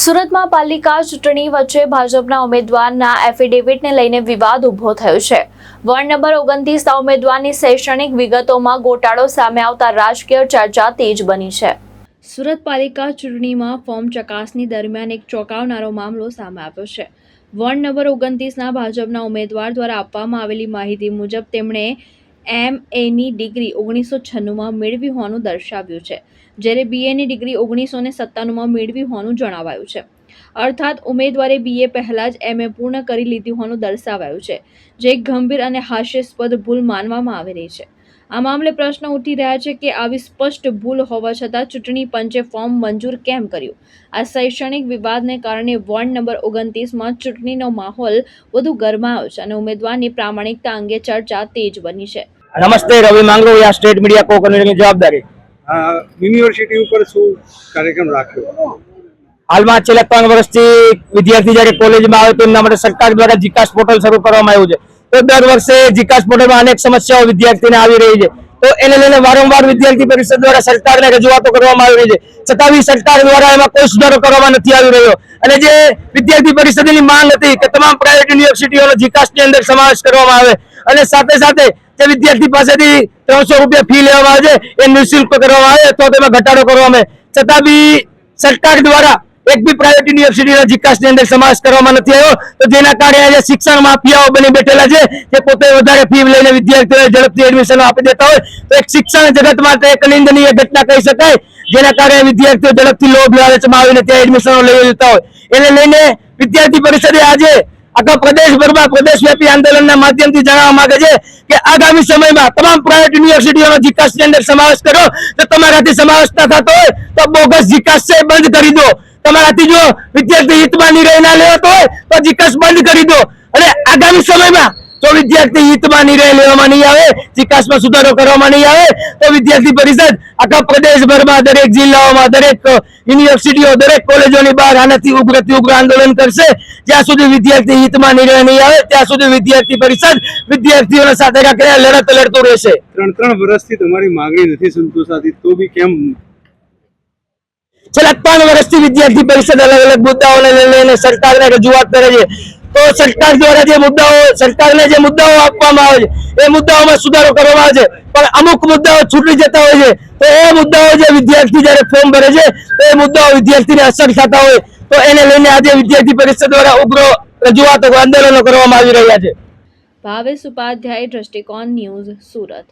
સુરતમાં પાલિકા ચૂંટણી વચ્ચે ભાજપના ઉમેદવારના એફિડેવિટને લઈને વિવાદ ઊભો થયો છે। વોર્ડ નંબર 29ના ઉમેદવારની શૈક્ષણિક વિગતોમાં ગોટાળો સામે આવતા રાજકીય ચર્ચા તેજ બની છે। સુરત પાલિકા ચૂંટણીમાં ફોર્મ ચકાસણી દરમિયાન એક ચોંકાવનારો મામલો સામે આવ્યો છે। વોર્ડ નંબર 29ના ભાજપના ઉમેદવાર દ્વારા આપવામાં આવેલી માહિતી મુજબ તેમણે MAની ડિગ્રી 1996માં મેળવી હોવાનું દર્શાવ્યું છે, જ્યારે BAની ડિગ્રી 1997માં મેળવી હોવાનું જણાવાયું છે। અર્થાત ઉમેદવારે BA પહેલા જ MA પૂર્ણ કરી લીધી હોવાનું દર્શાવાયું છે, જે એક ગંભીર અને હાસ્યાસ્પદ ભૂલ માનવામાં આવી રહી છે। આ મામલે પ્રશ્ન ઉઠી રહ્યા છે કે આવી સ્પષ્ટ ભૂલ હોવા છતાં ચૂંટણી પંચે ફોર્મ મંજૂર કેમ કર્યું। આ શૈક્ષણિક વિવાદને કારણે વોર્ડ નંબર 29માં ચૂંટણીનો માહોલ વધુ ગરમાયો છે અને ઉમેદવારની પ્રામાણિકતા અંગે ચર્ચા તેજ બની છે। નમસ્તે, રવિ માંગરોળિયા, સ્ટેટ મીડિયા કો કન્વીનરની જવાબદારી। યુનિવર્સિટી ઉપર શું કાર્યક્રમ રાખ્યો? હાલમાં છેલ્લા 3 વર્ષથી વિદ્યાર્થી જ્યારે કોલેજમાં આવે તો એમના માટે સરકાર દ્વારા જીકાસ પોર્ટલ શરૂ કરવામાં આવ્યું છે। તો દર વર્ષે જીકાસ પોર્ટલમાં અનેક સમસ્યાઓ વિદ્યાર્થીને આવી રહી છે, તો એને લઈને વારંવાર વિદ્યાર્થી પરિષદ દ્વારા સરકારને રજૂઆતો કરવામાં આવી રહી છે, છતાં બી સરકાર દ્વારા એમાં કોઈ સુધારો કરવામાં નથી આવી રહ્યો। અને જે વિદ્યાર્થી પરિષદની માંગ હતી કે તમામ પ્રાઇવેટ યુનિવર્સિટીઓનો જીકાસની અંદર સમાવેશ કરવામાં આવે અને સાથે સાથે જે વિદ્યાર્થી પાસેથી 300 રૂપિયા ફી લેવામાં આવે છે એ નિઃશુલ્ક કરવામાં આવે તો તેમાં ઘટાડો કરવામાં આવે, છતાં બી સરકાર દ્વારા એક બી પ્રાઇવેટ યુનિવર્સિટીના જીકાસની અંદર સમાવેશ કરવામાં નથી આવ્યો। તો જેના કારણે આજે શિક્ષણ માફિયાઓ બની બેઠેલા છે, જે પોતે વધારે ફી લઈને વિદ્યાર્થીઓને ઝડપથી એડમિશન આપી દેતા હોય, તો એક શિક્ષણ જગત માટે એક નિંદનીય ઘટના કહી શકાય, જેના કારણે વિદ્યાર્થીઓ ઝડપથી લોભ લાલચમાં આવીને ત્યાં એડમિશનો લઈ લેતા હોય। એને લઈને વિદ્યાર્થી પરિષદે આજે આખા પ્રદેશભરમાં પ્રદેશવ્યાપી આંદોલનના માધ્યમથી જણાવવા માંગે છે કે આગામી સમયમાં તમામ પ્રાઇવેટ યુનિવર્સિટીઓનો જીકાસની અંદર સમાવેશ કરો। તો તમારાથી સમાવેશ ન થતો હોય તો બોગસ જીકાસ છે બંધ કરી દો। તમારાથી જો વિદ્યાર્થી હિતમાં નિર્ણય ના લેવાતો હોય તો જીકાસ બંધ કરી દો। અને આગામી સમયમાં જો વિદ્યાર્થી હિતમાં નિર્ણય લેવામાં નહીં આવે, જીકાસમાં સુધારો કરવામાં નહીં આવે, તો વિદ્યાર્થી પરિષદ આખા પ્રદેશભરમાં દરેક જિલ્લાઓમાં દરેક યુનિવર્સિટીઓ દરેક કોલેજોની બહાર આનાથી ઉગ્રથી ઉગ્ર આંદોલન કરશે। જ્યાં સુધી વિદ્યાર્થી હિતમાં નિર્ણય નહીં આવે ત્યાં સુધી વિદ્યાર્થી પરિષદ વિદ્યાર્થીઓના સાથે રાખીને લડત લડતું રહેશે। 3 વર્ષથી તમારી માંગણી નથી સંતોષાતી, તો બી કેમ? છેલ્લા 3 વર્ષથી વિદ્યાર્થી પરિષદ અલગ અલગ મુદ્દાઓને લઈને સરકારને રજૂઆત કરે છે, તો સરકાર દ્વારા સરકારને જે મુદ્દાઓ આપવામાં આવે છે એ મુદ્દાઓમાં સુધારો કરવામાં આવે છે, પણ અમુક મુદ્દાઓ છૂટી જતા હોય છે। તો એ મુદ્દાઓ જે વિદ્યાર્થી જ્યારે ફોર્મ ભરે છે તો એ મુદ્દાઓ વિદ્યાર્થીને અસર થતા હોય, તો એને લઈને આજે વિદ્યાર્થી પરિષદ દ્વારા ઉગ્ર રજૂઆતો આંદોલનો કરવામાં આવી રહ્યા છે। ભાવેશ ઉપાધ્યાય, દ્રષ્ટિકોણ ન્યૂઝ, સુરત।